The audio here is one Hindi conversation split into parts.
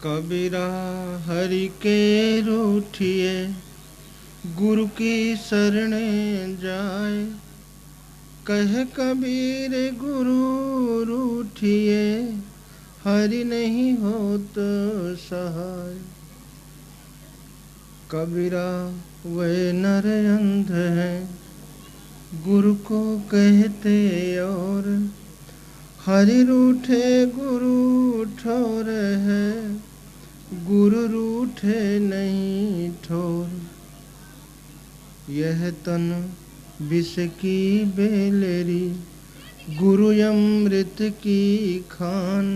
कबीरा हरि के रूठिए, गुरु की शरण जाए। कह कबीर गुरु रूठिए, हरि नहीं होत सहाय। कबीरा वे नर अंध है, गुरु को कहते और। हरि रूठे गुरु ठोर है, गुरु रूठे नहीं ठोर। यह तन विष की बेलेरी, गुरु अमृत की खान।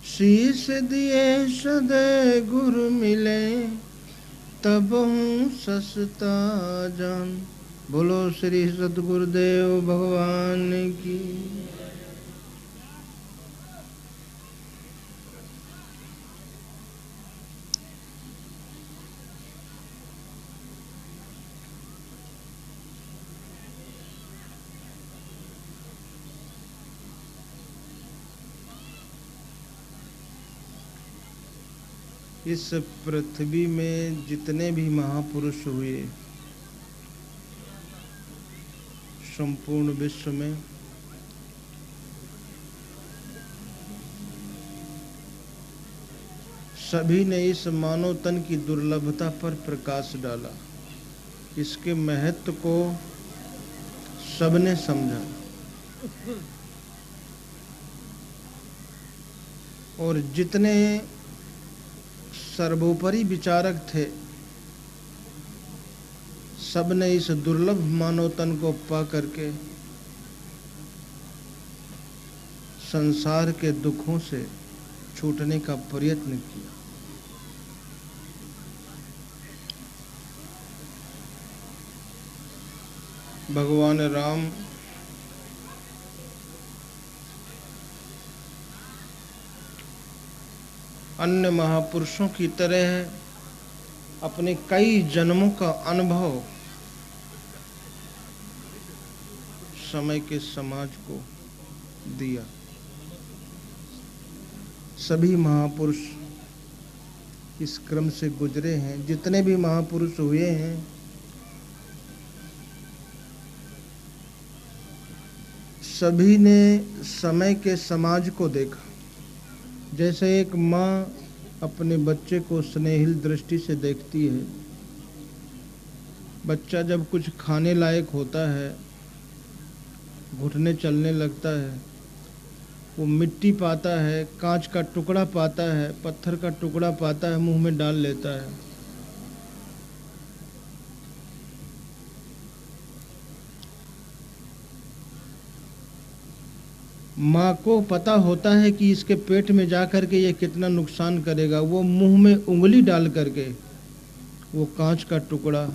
शीश दिए सदै गुरु मिले, तब हूँ सस्ता जान। बोलो श्री सद्गुरुदेव भगवान की। इस पृथ्वी में जितने भी महापुरुष हुए, संपूर्ण विश्व में, सभी ने इस मानव तन की दुर्लभता पर प्रकाश डाला। इसके महत्व को सबने समझा और जितने सर्वोपरि विचारक थे, सबने इस दुर्लभ मानव तन को पा करके संसार के दुखों से छूटने का प्रयत्न किया। भगवान राम अन्य महापुरुषों की तरह अपने कई जन्मों का अनुभव समय के समाज को दिया। सभी महापुरुष इस क्रम से गुजरे हैं। जितने भी महापुरुष हुए हैं, सभी ने समय के समाज को देखा। जैसे एक माँ अपने बच्चे को स्नेहिल दृष्टि से देखती है। बच्चा जब कुछ खाने लायक होता है, घुटने चलने लगता है, वो मिट्टी पाता है, कांच का टुकड़ा पाता है, पत्थर का टुकड़ा पाता है, मुंह में डाल लेता है। माँ को पता होता है कि इसके पेट में जा कर के ये कितना नुकसान करेगा। वो मुंह में उंगली डाल करके वो कांच का टुकड़ा,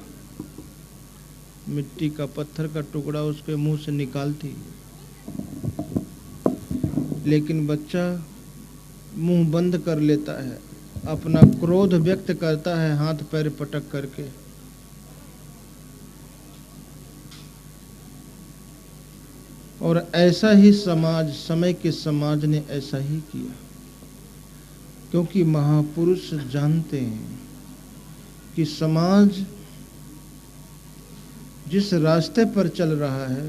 मिट्टी का, पत्थर का टुकड़ा उसके मुंह से निकालती। लेकिन बच्चा मुंह बंद कर लेता है, अपना क्रोध व्यक्त करता है हाथ पैर पटक करके। और ऐसा ही समाज, समय के समाज ने ऐसा ही किया। क्योंकि महापुरुष जानते हैं कि समाज जिस रास्ते पर चल रहा है,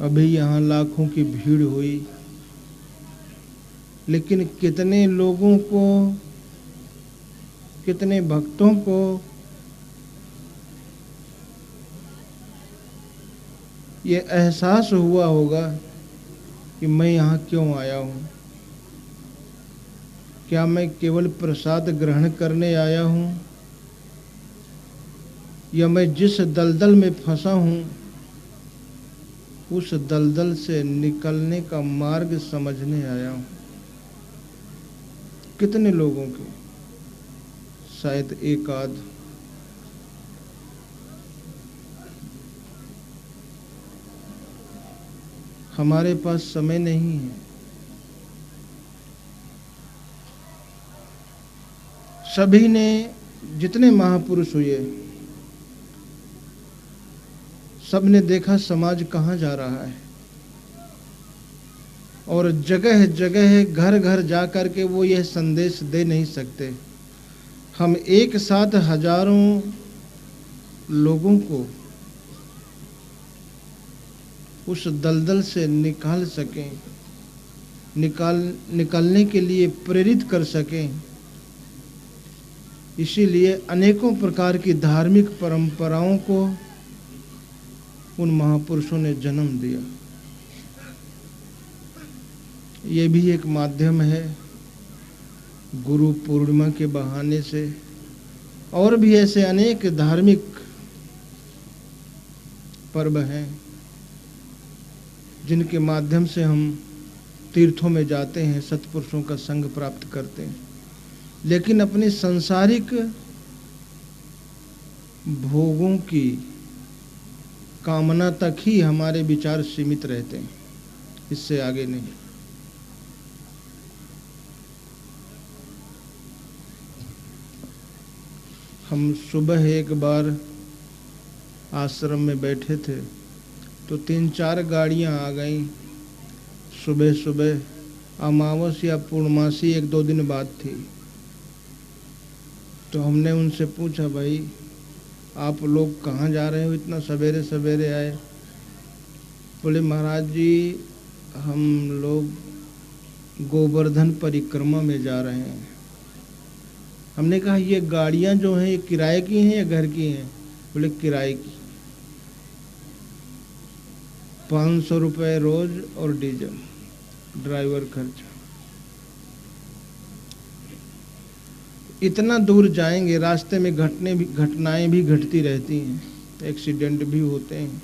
अभी यहाँ लाखों की भीड़ हुई, लेकिन कितने लोगों को, कितने भक्तों को ये एहसास हुआ होगा कि मैं यहाँ क्यों आया हूँ। क्या मैं केवल प्रसाद ग्रहण करने आया हूँ, या मैं जिस दलदल में फंसा हूँ उस दलदल से निकलने का मार्ग समझने आया हूँ। कितने लोगों के, शायद एक आध। हमारे पास समय नहीं है। सभी ने, जितने महापुरुष हुए, सबने देखा समाज कहाँ जा रहा है और जगह जगह घर घर जा कर के वो यह संदेश दे नहीं सकते। हम एक साथ हजारों लोगों को उस दलदल से निकाल सकें, निकालने के लिए प्रेरित कर सकें। इसीलिए अनेकों प्रकार की धार्मिक परंपराओं को उन महापुरुषों ने जन्म दिया। ये भी एक माध्यम है गुरु पूर्णिमा के बहाने से, और भी ऐसे अनेक धार्मिक पर्व हैं जिनके माध्यम से हम तीर्थों में जाते हैं, सत्पुरुषों का संग प्राप्त करते हैं। लेकिन अपनी सांसारिक भोगों की कामना तक ही हमारे विचार सीमित रहते हैं, इससे आगे नहीं। हम सुबह एक बार आश्रम में बैठे थे तो 3-4 गाड़ियां आ गईं। सुबह सुबह अमावस या पूर्णमासी 1-2 दिन बाद थी। तो हमने उनसे पूछा, भाई आप लोग कहाँ जा रहे हो, इतना सवेरे सवेरे आए? बोले, महाराज जी हम लोग गोवर्धन परिक्रमा में जा रहे हैं। हमने कहा ये गाड़ियाँ जो हैं ये किराए की हैं या घर की हैं? बोले किराए की, 500 रुपये रोज और डीजल ड्राइवर खर्चा। इतना दूर जाएंगे, रास्ते में घटनाएं भी घटती रहती हैं, एक्सीडेंट भी होते हैं,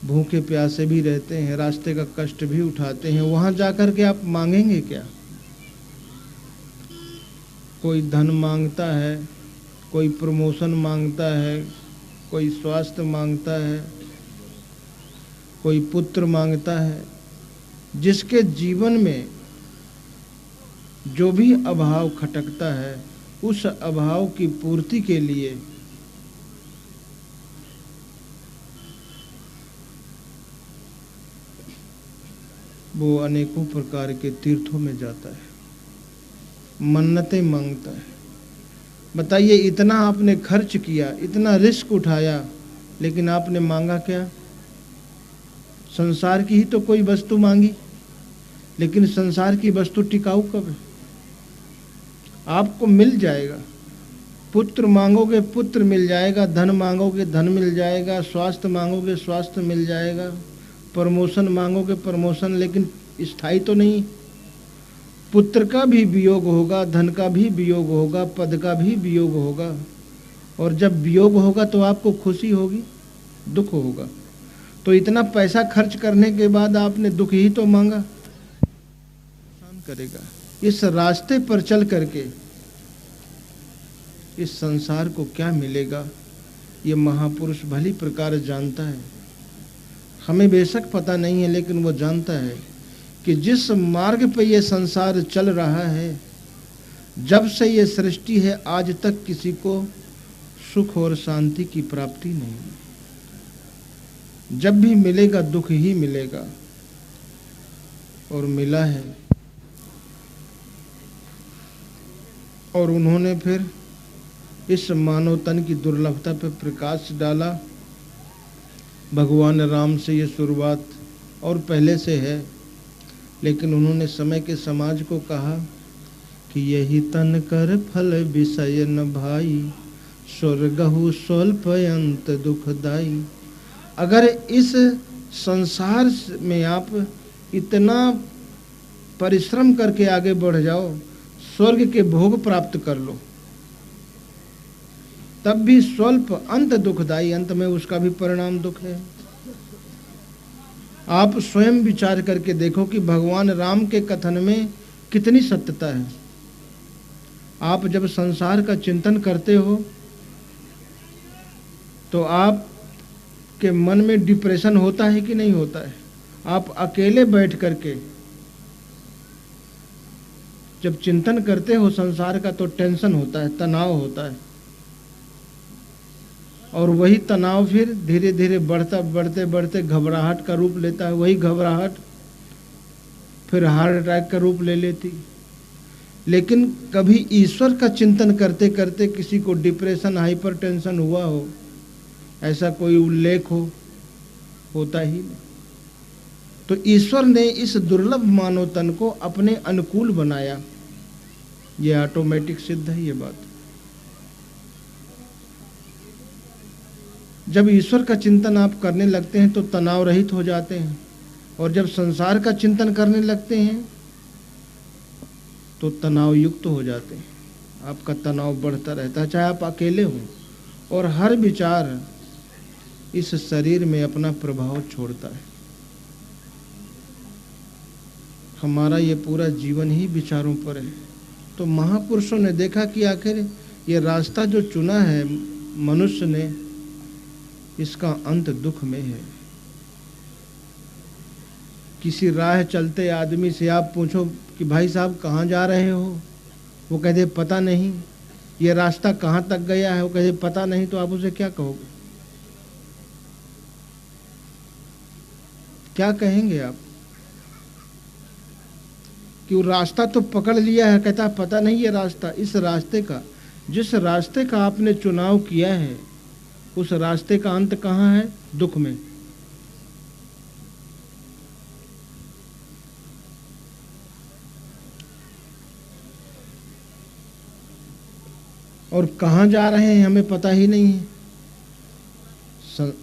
भूखे प्यासे भी रहते हैं, रास्ते का कष्ट भी उठाते हैं। वहाँ जाकर के आप मांगेंगे क्या? कोई धन मांगता है, कोई प्रमोशन मांगता है, कोई स्वास्थ्य मांगता है, कोई पुत्र मांगता है। जिसके जीवन में जो भी अभाव खटकता है, उस अभाव की पूर्ति के लिए वो अनेकों प्रकार के तीर्थों में जाता है, मन्नतें मांगता है। बताइए, इतना आपने खर्च किया, इतना रिस्क उठाया, लेकिन आपने मांगा क्या? संसार की ही तो कोई वस्तु मांगी, लेकिन संसार की वस्तु टिकाऊ कब है? आपको मिल जाएगा। पुत्र मांगोगे पुत्र मिल जाएगा, धन मांगोगे धन मिल जाएगा, स्वास्थ्य मांगोगे स्वास्थ्य मिल जाएगा, प्रमोशन मांगोगे प्रमोशन, लेकिन स्थायी तो नहीं। पुत्र का भी वियोग होगा, धन का भी वियोग होगा, पद का भी वियोग होगा, और जब वियोग होगा तो आपको खुशी होगी, दुख होगा। तो इतना पैसा खर्च करने के बाद आपने दुख ही तो मांगा, नुकसान करेगा। इस रास्ते पर चल करके इस संसार को क्या मिलेगा, ये महापुरुष भली प्रकार जानता है। हमें बेशक पता नहीं है, लेकिन वो जानता है कि जिस मार्ग पे ये संसार चल रहा है, जब से ये सृष्टि है आज तक किसी को सुख और शांति की प्राप्ति नहीं। जब भी मिलेगा दुख ही मिलेगा, और मिला है। और उन्होंने फिर इस मानव तन की दुर्लभता पर प्रकाश डाला। भगवान राम से ये शुरुआत और पहले से है, लेकिन उन्होंने समय के समाज को कहा कि यही तन कर फल विषय न भाई, स्वर्गहु स्वल्प अंत दुखदाई। अगर इस संसार में आप इतना परिश्रम करके आगे बढ़ जाओ, स्वर्ग के भोग प्राप्त कर लो, तब भी स्वल्प अंत दुखदाई, अंत में उसका भी परिणाम दुख है। आप स्वयं विचार करके देखो कि भगवान राम के कथन में कितनी सत्यता है। आप जब संसार का चिंतन करते हो तो आप के मन में डिप्रेशन होता है कि नहीं होता है? आप अकेले बैठ करके जब चिंतन करते हो संसार का तो टेंशन होता है, तनाव होता है, और वही तनाव फिर धीरे धीरे बढ़ते बढ़ते घबराहट का रूप लेता है। वही घबराहट फिर हार्ट अटैक का रूप ले लेती। लेकिन कभी ईश्वर का चिंतन करते करते किसी को डिप्रेशन, हाइपरटेंशन हुआ हो, ऐसा कोई उल्लेख होता ही नहीं। तो ईश्वर ने इस दुर्लभ मानव तन को अपने अनुकूल बनाया, ये ऑटोमेटिक सिद्ध है ये बात। जब ईश्वर का चिंतन आप करने लगते हैं तो तनाव रहित हो जाते हैं, और जब संसार का चिंतन करने लगते हैं तो तनाव युक्त हो जाते हैं। आपका तनाव बढ़ता रहता है, चाहे आप अकेले हों, और हर विचार इस शरीर में अपना प्रभाव छोड़ता है। हमारा ये पूरा जीवन ही विचारों पर है। तो महापुरुषों ने देखा कि आखिर ये रास्ता जो चुना है मनुष्य ने, इसका अंत दुख में है। किसी राह चलते आदमी से आप पूछो कि भाई साहब कहाँ जा रहे हो, वो कहते पता नहीं। ये रास्ता कहाँ तक गया है, वो कहते पता नहीं। तो आप उसे क्या कहोगे, क्या कहेंगे आप? कि वो रास्ता तो पकड़ लिया है, कहता है पता नहीं ये रास्ता। इस रास्ते का, जिस रास्ते का आपने चुनाव किया है, उस रास्ते का अंत कहाँ है? दुख में। और कहाँ जा रहे हैं हमें पता ही नहीं है।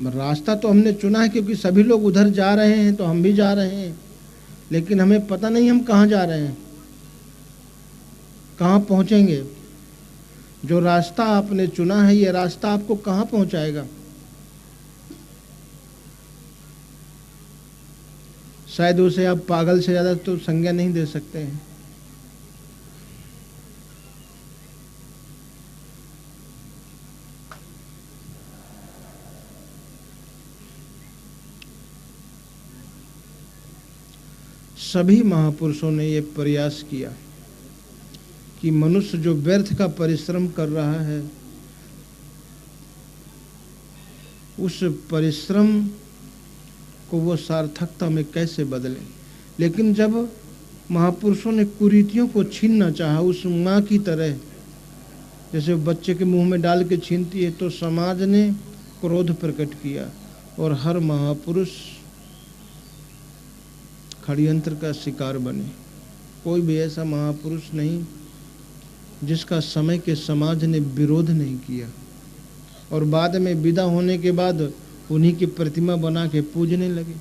रास्ता तो हमने चुना है क्योंकि सभी लोग उधर जा रहे हैं तो हम भी जा रहे हैं, लेकिन हमें पता नहीं हम कहाँ जा रहे हैं, कहाँ पहुँचेंगे। जो रास्ता आपने चुना है, ये रास्ता आपको कहाँ पहुँचाएगा? शायद उसे आप पागल से ज़्यादा तो संज्ञा नहीं दे सकते हैं। सभी महापुरुषों ने ये प्रयास किया कि मनुष्य जो व्यर्थ का परिश्रम कर रहा है, उस परिश्रम को वो सार्थकता में कैसे बदले। लेकिन जब महापुरुषों ने कुरीतियों को छीनना चाहा, उस माँ की तरह जैसे बच्चे के मुंह में डाल के छीनती है, तो समाज ने क्रोध प्रकट किया और हर महापुरुष षड्यंत्र का शिकार बने। कोई भी ऐसा महापुरुष नहीं जिसका समय के समाज ने विरोध नहीं किया, और बाद में विदा होने के बाद उन्हीं की प्रतिमा बना के पूजने लगे।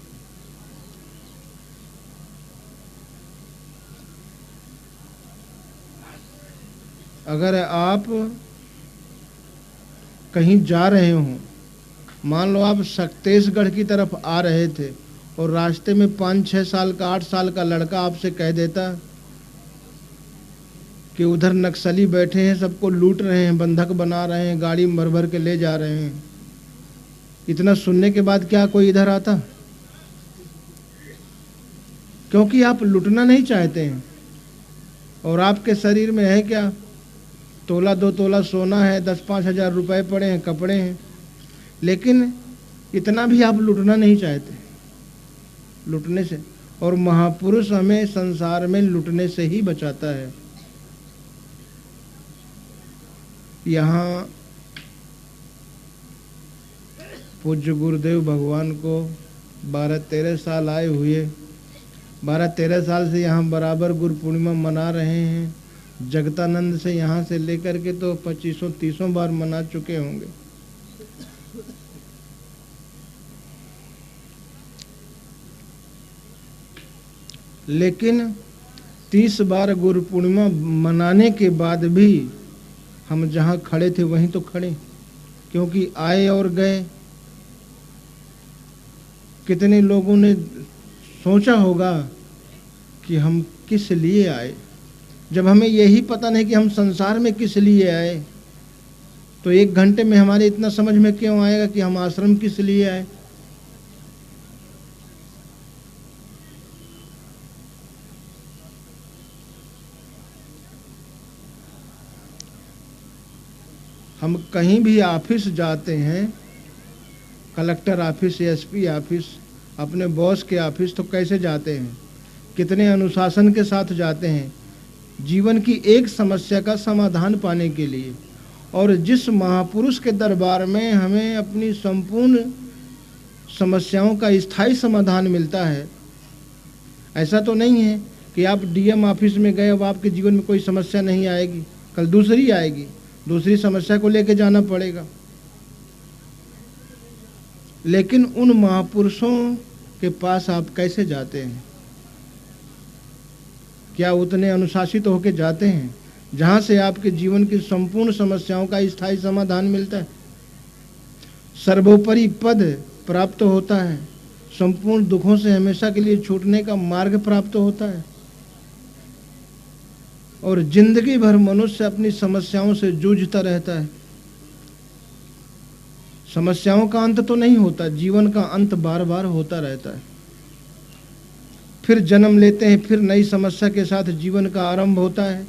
अगर आप कहीं जा रहे हो, मान लो आप शक्तेशगढ़ की तरफ आ रहे थे और रास्ते में 5-6 साल का 8 साल का लड़का आपसे कह देता कि उधर नक्सली बैठे हैं, सबको लूट रहे हैं, बंधक बना रहे हैं, गाड़ी भर भर के ले जा रहे हैं, इतना सुनने के बाद क्या कोई इधर आता? क्योंकि आप लुटना नहीं चाहते हैं, और आपके शरीर में है क्या? तोला 2 तोला सोना है, 10-5 हज़ार रुपए पड़े हैं, कपड़े हैं, लेकिन इतना भी आप लुटना नहीं चाहते, लुटने से। और महापुरुष हमें संसार में लुटने से ही बचाता है। यहाँ पूज्य गुरुदेव भगवान को 12-13 साल आए हुए, 12-13 साल से यहाँ बराबर गुरु पूर्णिमा मना रहे हैं। जगतानंद से यहाँ से लेकर के तो 2500-30 बार मना चुके होंगे। लेकिन 30 बार गुरु पूर्णिमा मनाने के बाद भी हम जहाँ खड़े थे वहीं तो खड़े, क्योंकि आए और गए। कितने लोगों ने सोचा होगा कि हम किस लिए आए। जब हमें यही पता नहीं कि हम संसार में किस लिए आए, तो 1 घंटे में हमारे इतना समझ में क्यों आएगा कि हम आश्रम किस लिए आए। हम कहीं भी ऑफिस जाते हैं, कलेक्टर ऑफिस, एसपी ऑफिस, अपने बॉस के ऑफिस, तो कैसे जाते हैं? कितने अनुशासन के साथ जाते हैं जीवन की एक समस्या का समाधान पाने के लिए। और जिस महापुरुष के दरबार में हमें अपनी संपूर्ण समस्याओं का स्थायी समाधान मिलता है, ऐसा तो नहीं है कि आप डीएम ऑफिस में गए, अब आपके जीवन में कोई समस्या नहीं आएगी, कल दूसरी आएगी, दूसरी समस्या को लेके जाना पड़ेगा। लेकिन उन महापुरुषों के पास आप कैसे जाते हैं? क्या उतने अनुशासित होकर जाते हैं जहां से आपके जीवन की संपूर्ण समस्याओं का स्थायी समाधान मिलता है, सर्वोपरि पद प्राप्त होता है, संपूर्ण दुखों से हमेशा के लिए छूटने का मार्ग प्राप्त होता है, और जिंदगी भर मनुष्य अपनी समस्याओं से जूझता रहता है। समस्याओं का अंत तो नहीं होता, जीवन का अंत बार बार होता रहता है। फिर जन्म लेते हैं, फिर नई समस्या के साथ जीवन का आरंभ होता है,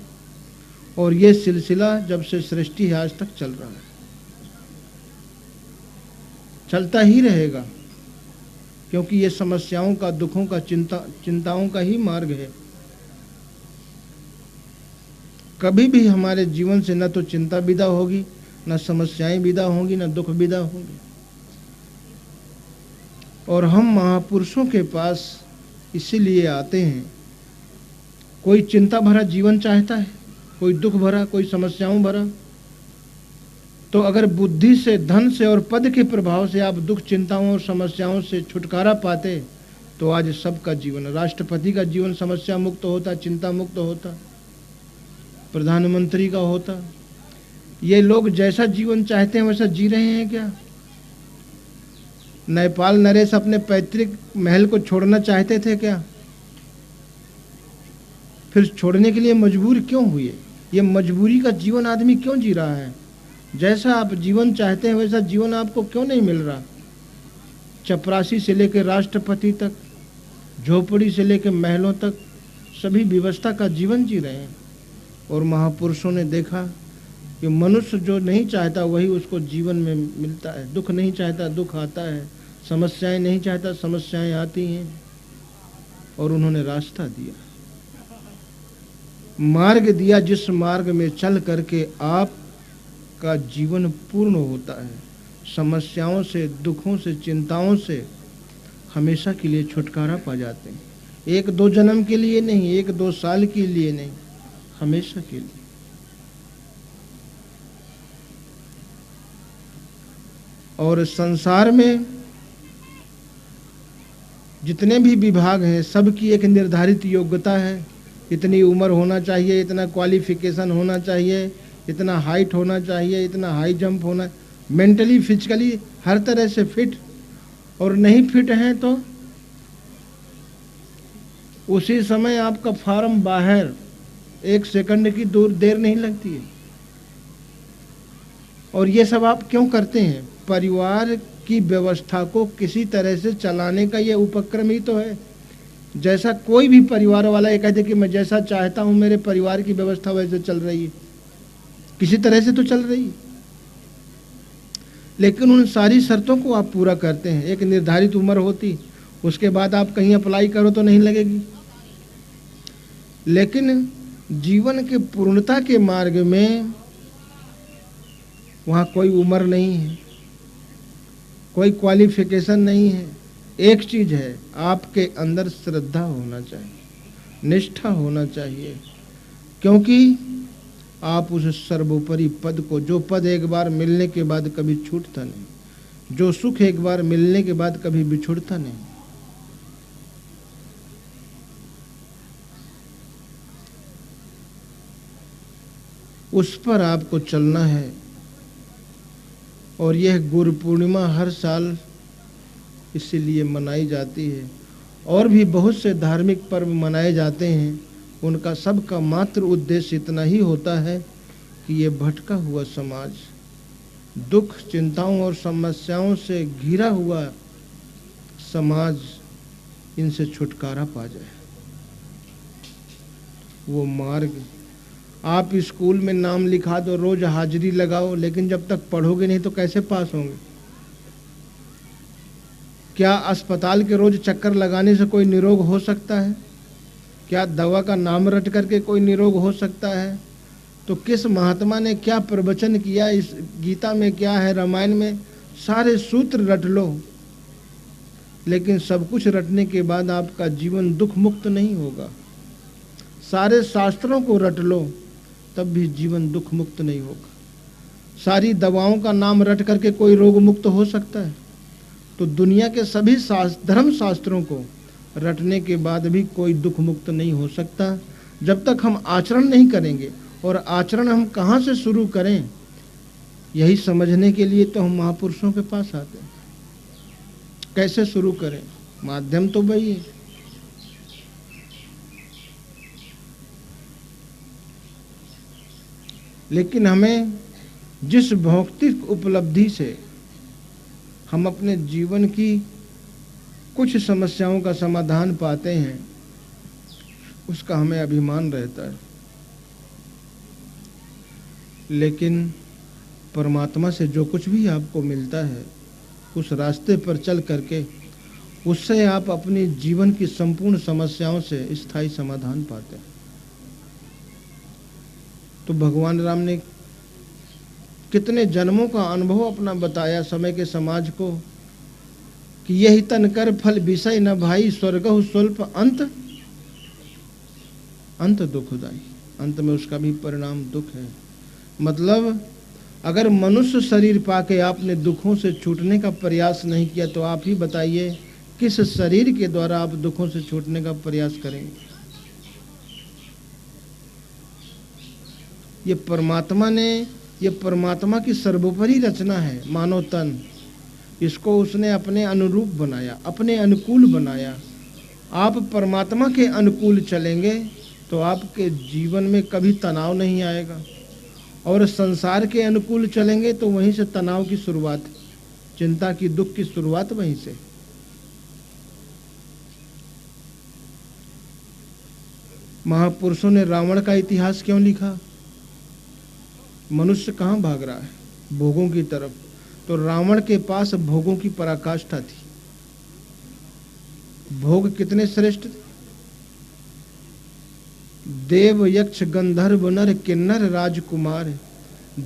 और ये सिलसिला जब से सृष्टि है आज तक चल रहा है, चलता ही रहेगा, क्योंकि ये समस्याओं का, दुखों का, चिंताओं का ही मार्ग है। कभी भी हमारे जीवन से न तो चिंता विदा होगी, न समस्याएं विदा होंगी, न दुख विदा होंगे। और हम महापुरुषों के पास इसीलिए आते हैं, कोई चिंता भरा जीवन चाहता है, कोई दुख भरा, कोई समस्याओं भरा। तो अगर बुद्धि से, धन से और पद के प्रभाव से आप दुख, चिंताओं और समस्याओं से छुटकारा पाते, तो आज सबका जीवन, राष्ट्रपति का जीवन समस्या मुक्त होता, चिंता मुक्त होता, प्रधानमंत्री का होता। ये लोग जैसा जीवन चाहते हैं वैसा जी रहे हैं क्या? नेपाल नरेश अपने पैतृक महल को छोड़ना चाहते थे क्या? फिर छोड़ने के लिए मजबूर क्यों हुए? ये मजबूरी का जीवन आदमी क्यों जी रहा है? जैसा आप जीवन चाहते हैं वैसा जीवन आपको क्यों नहीं मिल रहा? चपरासी से लेकर राष्ट्रपति तक, झोपड़ी से लेकर महलों तक, सभी व्यवस्था का जीवन जी रहे हैं। और महापुरुषों ने देखा कि मनुष्य जो नहीं चाहता वही उसको जीवन में मिलता है। दुख नहीं चाहता, दुख आता है, समस्याएं नहीं चाहता, समस्याएं आती हैं। और उन्होंने रास्ता दिया, मार्ग दिया, जिस मार्ग में चल करके आपका जीवन पूर्ण होता है। समस्याओं से, दुखों से, चिंताओं से हमेशा के लिए छुटकारा पा जाते हैं। 1-2 जन्म के लिए नहीं, 1-2 साल के लिए नहीं, हमेशा के लिए। और संसार में जितने भी विभाग हैं, सबकी एक निर्धारित योग्यता है। इतनी उम्र होना चाहिए, इतना क्वालिफिकेशन होना चाहिए, इतना हाइट होना चाहिए, इतना हाई जंप होना, मेंटली, फिजिकली हर तरह से फिट। और नहीं फिट हैं तो उसी समय आपका फॉर्म बाहर, 1 सेकंड की देर नहीं लगती है। और ये सब आप क्यों करते हैं? परिवार की व्यवस्था को किसी तरह से चलाने का ये उपक्रम ही तो है। जैसा कोई भी परिवार वाला ये कहते कि मैं जैसा चाहता हूं मेरे परिवार की व्यवस्था वैसे चल रही है, किसी तरह से तो चल रही है। लेकिन उन सारी शर्तों को आप पूरा करते हैं। एक निर्धारित उम्र होती, उसके बाद आप कहीं अप्लाई करो तो नहीं लगेगी। लेकिन जीवन के पूर्णता के मार्ग में वहाँ कोई उम्र नहीं है, कोई क्वालिफिकेशन नहीं है। एक चीज़ है, आपके अंदर श्रद्धा होना चाहिए, निष्ठा होना चाहिए, क्योंकि आप उस सर्वोपरि पद को, जो पद एक बार मिलने के बाद कभी छूटता नहीं, जो सुख एक बार मिलने के बाद कभी बिछुड़ता नहीं, उस पर आपको चलना है। और यह गुरु पूर्णिमा हर साल इसीलिए मनाई जाती है। और भी बहुत से धार्मिक पर्व मनाए जाते हैं, उनका सबका मात्र उद्देश्य इतना ही होता है कि ये भटका हुआ समाज, दुख, चिंताओं और समस्याओं से घिरा हुआ समाज, इनसे छुटकारा पा जाए। वो मार्ग, आप स्कूल में नाम लिखा दो, रोज हाजिरी लगाओ, लेकिन जब तक पढ़ोगे नहीं तो कैसे पास होंगे? क्या अस्पताल के रोज चक्कर लगाने से कोई निरोग हो सकता है? क्या दवा का नाम रट करके कोई निरोग हो सकता है? तो किस महात्मा ने क्या प्रवचन किया, इस गीता में क्या है, रामायण में, सारे सूत्र रट लो, लेकिन सब कुछ रटने के बाद आपका जीवन दुख मुक्त नहीं होगा। सारे शास्त्रों को रट लो तब भी जीवन दुख मुक्त नहीं होगा। सारी दवाओं का नाम रट करके कोई रोग मुक्त हो सकता है? तो दुनिया के सभी धर्म शास्त्रों को रटने के बाद भी कोई दुख मुक्त नहीं हो सकता जब तक हम आचरण नहीं करेंगे। और आचरण हम कहाँ से शुरू करें, यही समझने के लिए तो हम महापुरुषों के पास आते हैं। कैसे शुरू करें, माध्यम तो वही है। लेकिन हमें जिस भौतिक उपलब्धि से हम अपने जीवन की कुछ समस्याओं का समाधान पाते हैं, उसका हमें अभिमान रहता है। लेकिन परमात्मा से जो कुछ भी आपको मिलता है, उस रास्ते पर चल करके उससे आप अपनी जीवन की संपूर्ण समस्याओं से स्थायी समाधान पाते हैं। तो भगवान राम ने कितने जन्मों का अनुभव अपना बताया समय के समाज को कि यही तन कर फल विषय न भाई, स्वर्गहु स्वल्प अंत दुखदाई। अंत में उसका भी परिणाम दुख है। मतलब अगर मनुष्य शरीर पाके आपने दुखों से छूटने का प्रयास नहीं किया तो आप ही बताइए किस शरीर के द्वारा आप दुखों से छूटने का प्रयास करेंगे। ये परमात्मा की सर्वोपरि रचना है मानव तन। इसको उसने अपने अनुरूप बनाया, अपने अनुकूल बनाया। आप परमात्मा के अनुकूल चलेंगे तो आपके जीवन में कभी तनाव नहीं आएगा, और संसार के अनुकूल चलेंगे तो वहीं से तनाव की शुरुआत, चिंता की, दुख की शुरुआत वहीं से। महापुरुषों ने रावण का इतिहास क्यों लिखा? मनुष्य कहाँ भाग रहा है? भोगों की तरफ। तो रावण के पास भोगों की पराकाष्ठा थी। भोग कितने श्रेष्ठ थे? देव यक्ष गंधर्व नर किन्नर राजकुमार,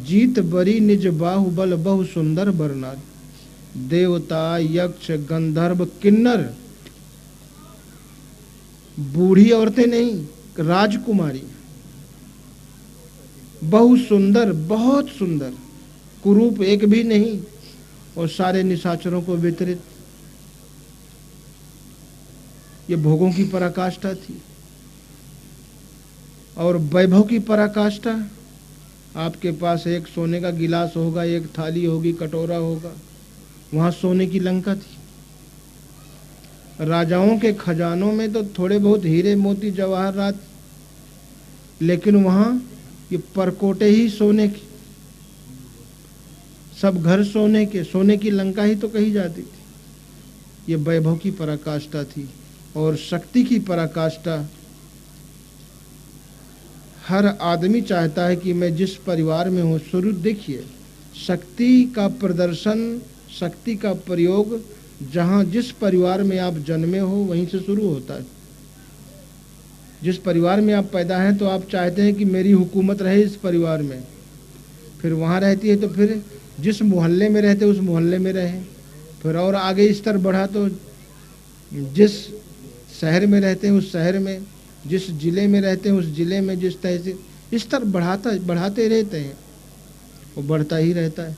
जीत बरी निज बाहुबल बहु सुंदर बरनार। देवता, यक्ष, गंधर्व, किन्नर, बूढ़ी औरतें नहीं, राजकुमारी, बहु सुंदर, बहुत सुंदर, कुरूप एक भी नहीं, और सारे निशाचरों को वितरित। ये भोगों की पराकाष्ठा थी। और वैभव की पराकाष्ठा, आपके पास एक सोने का गिलास होगा, एक थाली होगी, कटोरा होगा, वहाँ सोने की लंका थी। राजाओं के खजानों में तो थोड़े बहुत हीरे मोती जवाहरात, लेकिन वहाँ ये परकोटे ही सोने की, सब घर सोने के, सोने की लंका ही तो कही जाती थी। ये वैभव की पराकाष्ठा थी। और शक्ति की पराकाष्ठा, हर आदमी चाहता है कि मैं जिस परिवार में हूँ, शुरू देखिए शक्ति का प्रदर्शन, शक्ति का प्रयोग जहाँ जिस परिवार में आप जन्मे हो वहीं से शुरू होता है। जिस परिवार में आप पैदा हैं तो आप चाहते हैं कि मेरी हुकूमत रहे इस परिवार में, फिर वहाँ रहती है तो फिर जिस मोहल्ले में रहते उस मोहल्ले में रहे, फिर और आगे स्तर बढ़ा तो जिस शहर में रहते हैं उस शहर में, जिस जिले में रहते हैं उस जिले में, जिस तहसील, स्तर बढ़ाते रहते हैं, वो बढ़ता ही रहता है।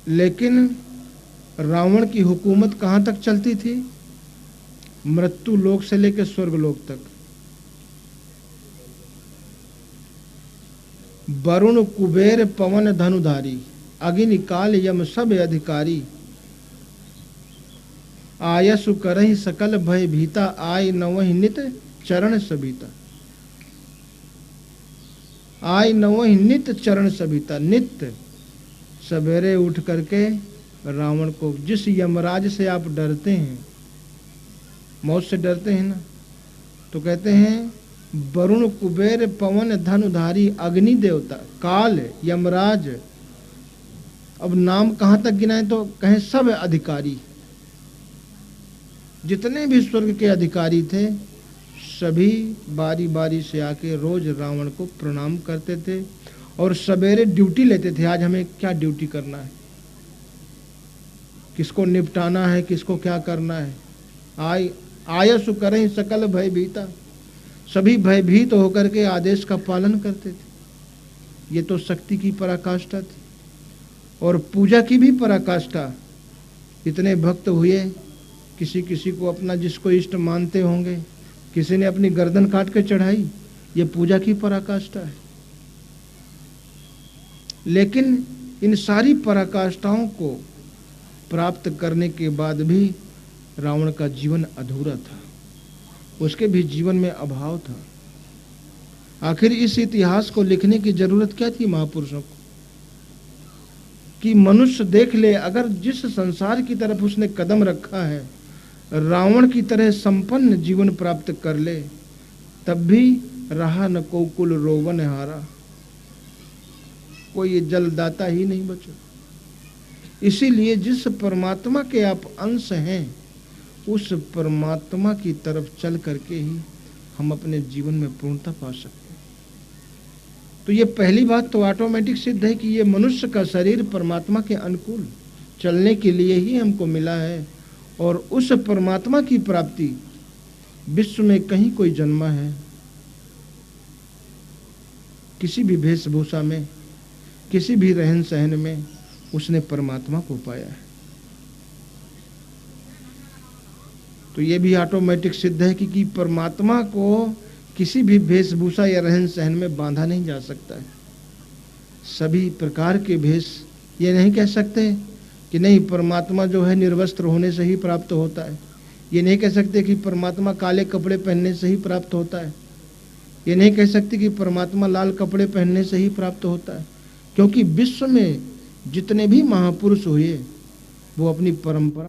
लेकिन रावण की हुकूमत कहाँ तक चलती थी? मृत्यु लोक से लेकर स्वर्ग लोक तक। वरुण कुबेर पवन धनुधारी, अग्नि काल यम सब अधिकारी। आयसु करहि सकल भय भीता, आय नवहि नित चरण सबीता। आय नवहि नित चरण सबीता। नित्य सवेरे उठ करके रावण को, जिस यमराज से आप डरते हैं, मौत से डरते हैं ना, तो कहते हैं वरुण कुबेर पवन धनुधारी, अग्नि देवता, काल, यमराज, अब नाम कहाँ तक गिनाए तो कहें सब अधिकारी। जितने भी स्वर्ग के अधिकारी थे सभी बारी बारी से आके रोज रावण को प्रणाम करते थे और सवेरे ड्यूटी लेते थे, आज हमें क्या ड्यूटी करना है, किसको निपटाना है, किसको क्या करना है। आयसु करें सकल भयभीता, सभी भयभीत होकर के आदेश का पालन करते थे। ये तो शक्ति की पराकाष्ठा थी और पूजा की भी पराकाष्ठा। इतने भक्त हुए, किसी किसी को अपना जिसको इष्ट मानते होंगे, किसी ने अपनी गर्दन काट के चढ़ाई, ये पूजा की पराकाष्ठा है। लेकिन इन सारी पराकाष्ठाओं को प्राप्त करने के बाद भी रावण का जीवन अधूरा था, उसके भी जीवन में अभाव था। आखिर इस इतिहास को लिखने की जरूरत क्या थी महापुरुषों को, कि मनुष्य देख ले, अगर जिस संसार की तरफ उसने कदम रखा है रावण की तरह संपन्न जीवन प्राप्त कर ले, तब भी रहा न कोकुल रोवन हारा, कोई जलदाता ही नहीं बचा। इसीलिए जिस परमात्मा के आप अंश हैं उस परमात्मा की तरफ चल करके ही हम अपने जीवन में पूर्णता पा सकते हैं। तो ये पहली बात तो ऑटोमेटिक सिद्ध है कि ये मनुष्य का शरीर परमात्मा के अनुकूल चलने के लिए ही हमको मिला है, और उस परमात्मा की प्राप्ति विश्व में कहीं कोई जन्मा है, किसी भी वेशभूषा में, किसी भी रहन सहन में उसने परमात्मा को पाया है। तो ये भी ऑटोमेटिक सिद्ध है कि परमात्मा को किसी भी वेशभूषा या रहन सहन में बांधा नहीं जा सकता है। सभी प्रकार के भेष, ये नहीं कह सकते कि नहीं परमात्मा जो है निर्वस्त्र होने से ही प्राप्त होता है, ये नहीं कह सकते कि परमात्मा काले कपड़े पहनने से ही प्राप्त होता है, ये नहीं कह सकते कि परमात्मा लाल कपड़े पहनने से ही प्राप्त होता है, क्योंकि विश्व में जितने भी महापुरुष हुए वो अपनी परंपरा